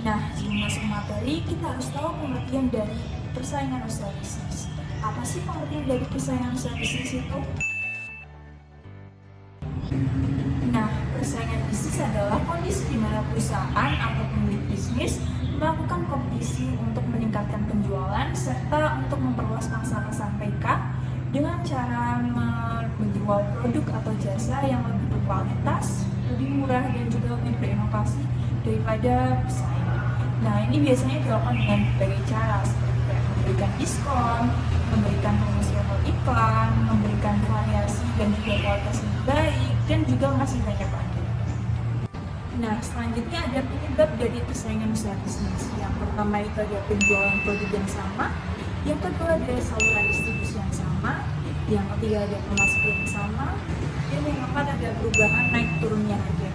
Nah, sebelum masuk ke materi, kita harus tahu pengertian dari persaingan usaha bisnis. Apa sih pengertian dari persaingan usaha bisnis itu? Nah, persaingan bisnis adalah kondisi di mana perusahaan atau pemilik bisnis melakukan kompetisi untuk meningkatkan penjualan serta untuk memperluas pangsa pasar mereka dengan cara menjual produk atau jasa yang lebih berkualitas, lebih murah dan juga lebih berinovasi daripada pesaing. Nah, ini biasanya dilakukan dengan berbagai cara seperti memberikan diskon, memberikan promosi atau iklan, memberikan variasi dan juga kualitas yang baik, dan juga masih banyak lagi. Nah, selanjutnya ada penyebab dari persaingan usaha bisnis. Yang pertama itu ada penjualan produk yang sama, yang kedua ada saluran distribusi yang sama, yang ketiga ada pemasukan yang sama, dan yang keempat ada perubahan naik turunnya harga.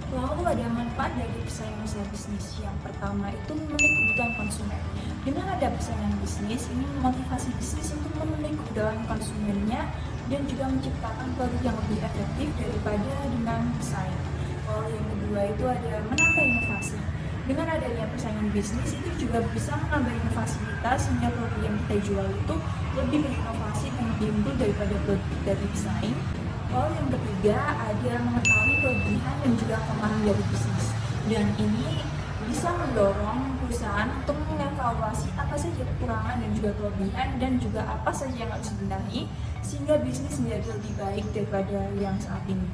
Lalu ada manfaat dari persaingan usaha bisnis. Yang pertama itu memenuhi kebutuhan konsumen. Dengan ada persaingan bisnis, ini memotivasi bisnis untuk memenuhi kebutuhan konsumennya dan juga menciptakan produk yang lebih efektif daripada dengan pesaing. Lalu yang kedua itu ada menambah inovasi. Dengan adanya persaingan bisnis itu juga bisa menambah inovasi kita sehingga produk yang kita jual itu lebih berinovasi dan lebih unggul daripada produk dari pesaing. Lalu yang ketiga ada mengetahui kelebihan dan juga kelemahan dari bisnis. Dan ini bisa mendorong perusahaan untuk mengevaluasi apa saja kekurangan dan juga kelebihan dan juga apa saja yang harus dibenahi sehingga bisnis menjadi lebih baik daripada yang saat ini.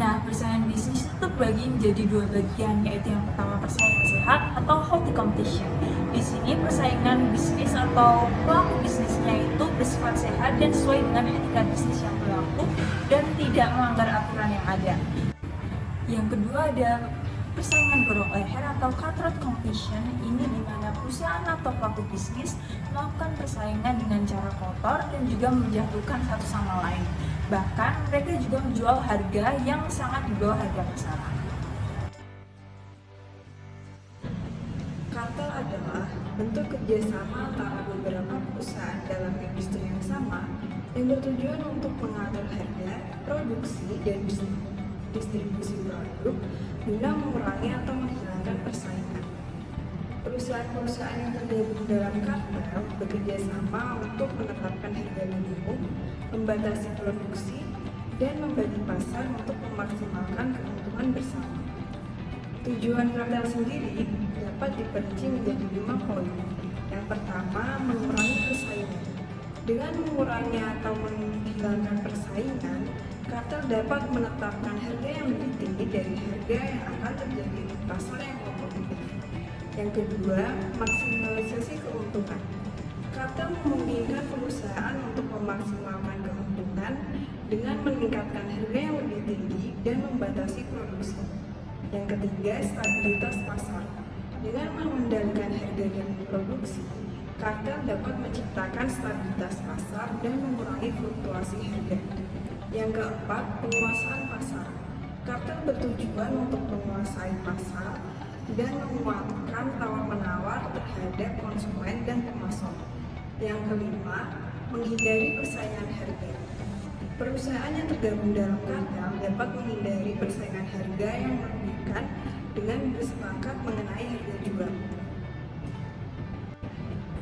Nah, persaingan bisnis itu terbagi menjadi dua bagian, yaitu yang pertama persaingan sehat atau healthy competition. Di sini persaingan bisnis atau pelaku bisnisnya itu bersifat sehat dan sesuai dengan etika bisnis yang berlaku dan tidak melanggar aturan yang ada. Yang kedua ada persaingan gorong leher atau cutthroat competition. Ini di mana perusahaan atau pelaku bisnis melakukan persaingan dengan cara kotor dan juga menjatuhkan satu sama lain. Bahkan mereka juga menjual harga yang sangat di bawah harga pasaran. Kartel adalah bentuk kerjasama antara beberapa perusahaan dalam industri yang sama yang bertujuan untuk mengatur harga, produksi, dan distribusi produk guna mengurangi atau menghilangkan persaingan. Perusahaan-perusahaan yang tergabung dalam kartel bekerja sama untuk menetapkan harga minimum, membatasi produksi, dan membagi pasar untuk memaksimalkan keuntungan bersama. Tujuan kartel sendiri dapat diperinci menjadi 5 poin. Yang pertama, mengurangi persaingan. Dengan mengurangi atau menghilangkan persaingan, kartel dapat menetapkan harga yang lebih tinggi dari harga yang akan terjadi di pasar yang kompetitif. Yang kedua, maksimalisasi keuntungan. Kartel memungkinkan perusahaan untuk memaksimalkan keuntungan dengan meningkatkan harga yang lebih tinggi dan membatasi produksi. Yang ketiga, stabilitas pasar. Dengan mengendalikan harga dan produksi, kartel dapat menciptakan stabilitas pasar dan mengurangi fluktuasi harga. Yang keempat, penguasaan pasar. Kartel bertujuan untuk menguasai pasar dan menguatkan tawar-menawar terhadap konsumen dan pemasok. Yang kelima, menghindari persaingan harga. Perusahaan yang tergabung dalam kartel dapat menghindari persaingan harga yang merugikan dengan bersepakat mengenai harga jual.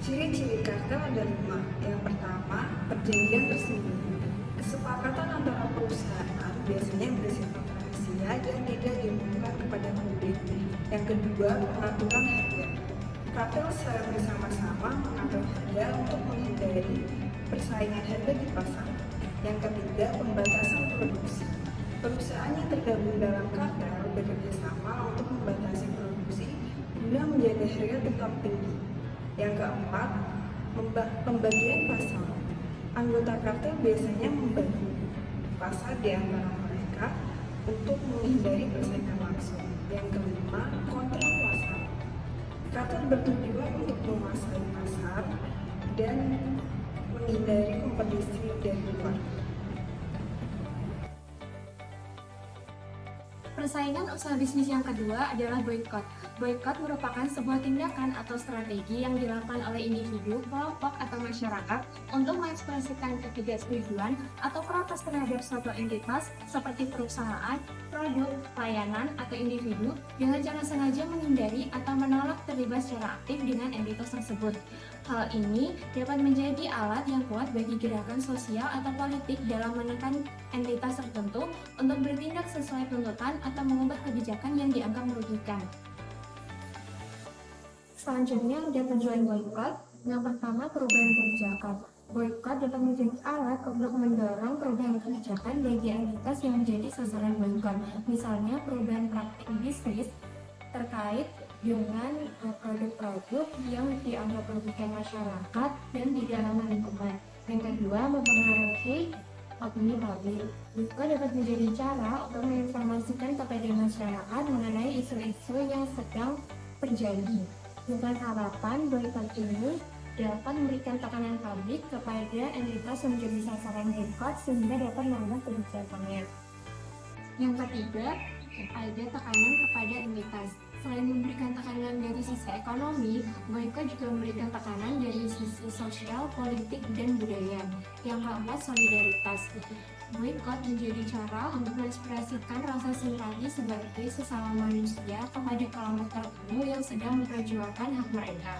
Ciri-ciri kartel ada 5. Yang pertama, perjanjian tersembunyi. Kesepakatan antara perusahaan biasanya bersifat rahasia dan tidak diumumkan kepada publik. Yang kedua, pengaturan harga. Kartel secara bersama-sama mengatur harga untuk menghindari persaingan harga di pasar. Yang ketiga, pembatasan produksi. Perusahaan yang tergabung dalam kartel bekerja sama untuk membatasi produksi guna menjaga harga tetap tinggi. Yang keempat, pembagian pasar. Anggota kartel biasanya membagi pasar di antara mereka untuk menghindari persaingan langsung. Yang kelima, kontrol pasar. Kartel bertujuan untuk menguasai pasar dan menghindari kompetisi dari luar. Persaingan usaha bisnis yang kedua adalah boykot. Boykot merupakan sebuah tindakan atau strategi yang dilakukan oleh individu, kelompok, atau masyarakat untuk mengekspresikan ketidaksetujuan atau protes terhadap suatu entitas seperti perusahaan, produk, layanan, atau individu dengan cara sengaja menghindari atau menolak terlibat secara aktif dengan entitas tersebut. Hal ini dapat menjadi alat yang kuat bagi gerakan sosial atau politik dalam menekan entitas tertentu untuk bertindak sesuai tuntutan atau mengubah kebijakan yang dianggap merugikan. Selanjutnya ada tujuan boykot. Yang pertama, perubahan kebijakan. Boykot dapat menjadi alat untuk mendorong perubahan kebijakan bagi entitas yang menjadi sasaran boykot. Misalnya, perubahan praktik bisnis terkait dengan produk-produk yang dianggap merugikan masyarakat dan tidak ramah lingkungan. Yang kedua, mempengaruhi opini publik. Boykot dapat menjadi cara untuk menginformasikan kepada masyarakat mengenai isu-isu yang sedang terjadi. Dengan harapan boykot ini dapat memberikan tekanan publik kepada entitas yang menjadi sasaran boykot sehingga dapat mengubah kebijakannya. Yang ketiga, ada tekanan kepada entitas. Selain memberikan tekanan dari sisi ekonomi, boykot juga memberikan tekanan dari sisi sosial, politik, dan budaya. Yang keempat, solidaritas. Boykot menjadi cara untuk mengekspresikan rasa simpati sebagai sesama manusia kepada kelompok tertentu yang sedang memperjuangkan hak mereka.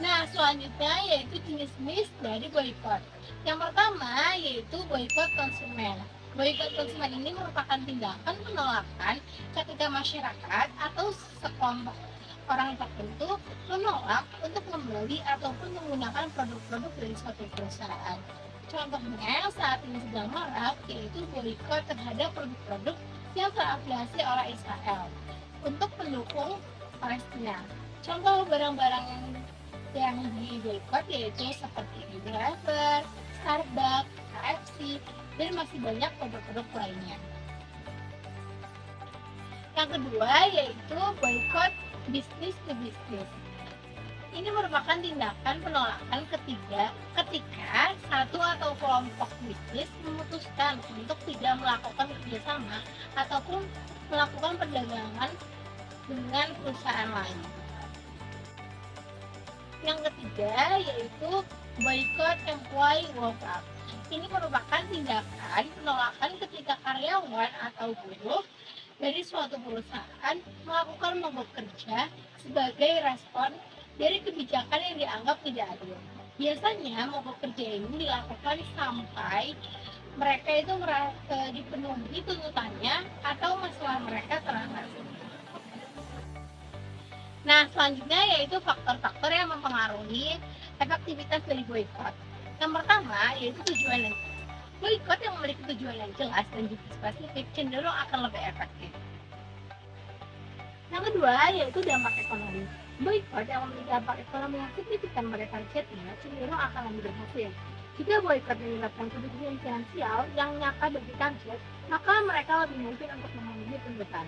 Nah, selanjutnya yaitu jenis-jenis dari boykot. Yang pertama yaitu boykot konsumen. Boykot konsumen ini merupakan tindakan penolakan ketika masyarakat atau sekelompok orang tertentu menolak untuk membeli ataupun menggunakan produk-produk dari suatu perusahaan. Contohnya yang saat ini sedang marak yaitu boykot terhadap produk-produk yang terafiliasi oleh Israel untuk mendukung Palestina. Contoh barang-barang yang di boykot yaitu seperti Unilever, Starbucks, KFC, dan masih banyak produk-produk lainnya. Yang kedua yaitu boykot bisnis ke bisnis. Ini merupakan tindakan penolakan ketika satu atau kelompok bisnis memutuskan untuk tidak melakukan kerjasama ataupun melakukan perdagangan dengan perusahaan lain. Yang ketiga yaitu boykot employee walkout. Ini merupakan tindakan penolakan ketika karyawan atau buruh dari suatu perusahaan melakukan mogok kerja sebagai respon dari kebijakan yang dianggap tidak adil. Biasanya mogok kerja ini dilakukan sampai mereka itu dipenuhi tuntutannya atau masalah mereka teratasi. Nah, selanjutnya yaitu faktor-faktor yang mempengaruhi efektivitas dari boykot. Yang pertama yaitu tujuan yang jelas. Boykot yang memiliki tujuan yang jelas dan juga spesifik cenderung akan lebih efektif. Yang kedua yaitu dampak ekonomi. Boykot yang memiliki dampak ekonomi yang signifikan pada targetnya cenderung akan lebih berhasil. Jika boykot menyebabkan kerugian finansial yang nyata bagi target, maka mereka lebih mungkin untuk memenuhi tuntutan.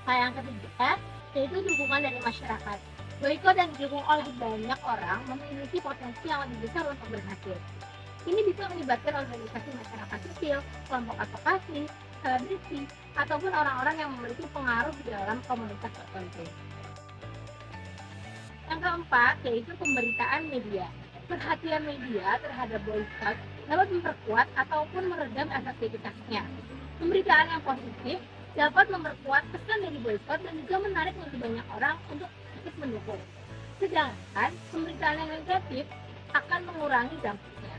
Nah, yang ketiga yaitu dukungan dari masyarakat. Boykot yang didukung oleh banyak orang memiliki potensi yang lebih besar untuk berhasil. Ini bisa melibatkan organisasi masyarakat sipil, kelompok advokasi, selebriti, ataupun orang-orang yang memiliki pengaruh di dalam komunitas tertentu. Yang keempat yaitu pemberitaan media. Perhatian media terhadap boykot dapat memperkuat ataupun meredam efektivitasnya. Pemberitaan yang positif dapat memperkuat kesan dari boykot dan juga menarik lebih banyak orang untuk ikut mendukung. Sedangkan pemberitaan yang negatif akan mengurangi dampaknya.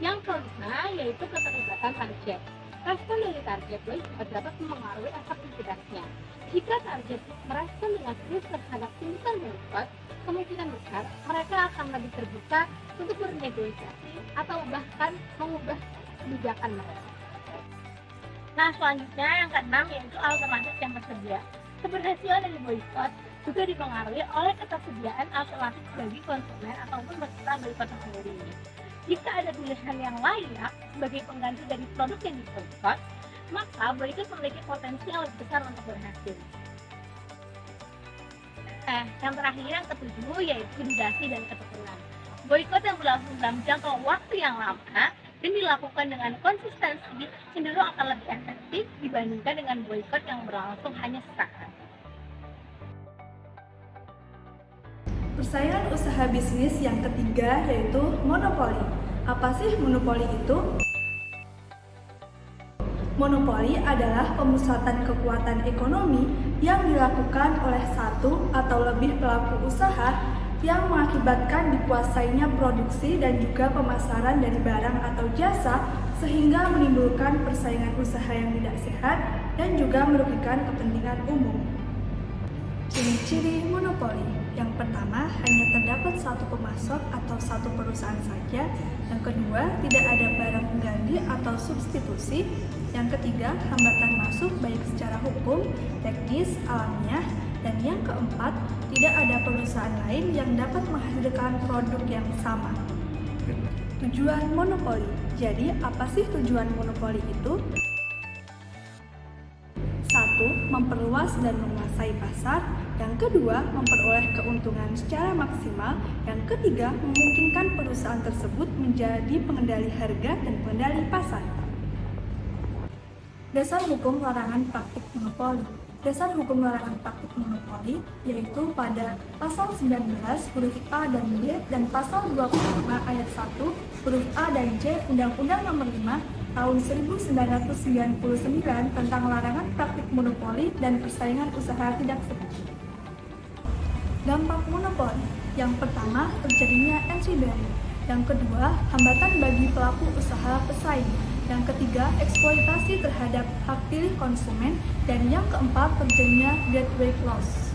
Yang kelima yaitu keterlibatan target. Respon dari target boykot dapat mempengaruhi efektivitasnya. Jika target merespon dengan serius terhadap tuntutan boykot, kemungkinan besar mereka akan lebih terbuka untuk bernegosiasi atau bahkan mengubah kebijakan mereka. Nah, selanjutnya yang keenam yaitu alternatif yang tersedia. Keberhasilan dari boykot juga dipengaruhi oleh ketersediaan alternatif bagi konsumen ataupun peserta boykot sendiri. Jika ada pilihan yang layak sebagai pengganti dari produk yang diboykot, maka boykot memiliki potensi yang lebih besar untuk berhasil. Yang terakhir yang ketujuh yaitu durasi dan ketekunan. Boykot yang berlangsung dalam jangka waktu yang lama dan dilakukan dengan konsistensi cenderung akan lebih efektif dibandingkan dengan boykot yang berlangsung hanya sesaat. Persaingan usaha bisnis yang ketiga yaitu monopoli. Apa sih monopoli itu? Monopoli adalah pemusatan kekuatan ekonomi yang dilakukan oleh satu atau lebih pelaku usaha yang mengakibatkan dikuasainya produksi dan juga pemasaran dari barang atau jasa sehingga menimbulkan persaingan usaha yang tidak sehat dan juga merugikan kepentingan umum. Ciri-ciri monopoli. Yang pertama, hanya terdapat satu pemasok atau satu perusahaan saja. Yang kedua, tidak ada barang pengganti atau substitusi. Yang ketiga, hambatan masuk baik secara hukum, teknis, alamiah. Dan yang keempat, tidak ada perusahaan lain yang dapat menghasilkan produk yang sama. Tujuan monopoli. Jadi, apa sih tujuan monopoli itu? 1. Memperluas dan menguasai pasar. Yang kedua, memperoleh keuntungan secara maksimal. Yang ketiga, memungkinkan perusahaan tersebut menjadi pengendali harga dan pengendali pasar. Dasar hukum larangan praktik monopoli. Dasar hukum larangan praktik monopoli yaitu pada pasal 19 huruf A dan B dan pasal 25 ayat 1 huruf A dan C Undang-Undang Nomor 5 tahun 1999 tentang larangan praktik monopoli dan persaingan usaha tidak sehat. Dampak monopoli. Yang pertama, terjadinya entry barrier. Yang kedua, hambatan bagi pelaku usaha pesaing. Yang ketiga, eksploitasi terhadap hak pilih konsumen. Dan yang keempat, terjadinya gateway clause.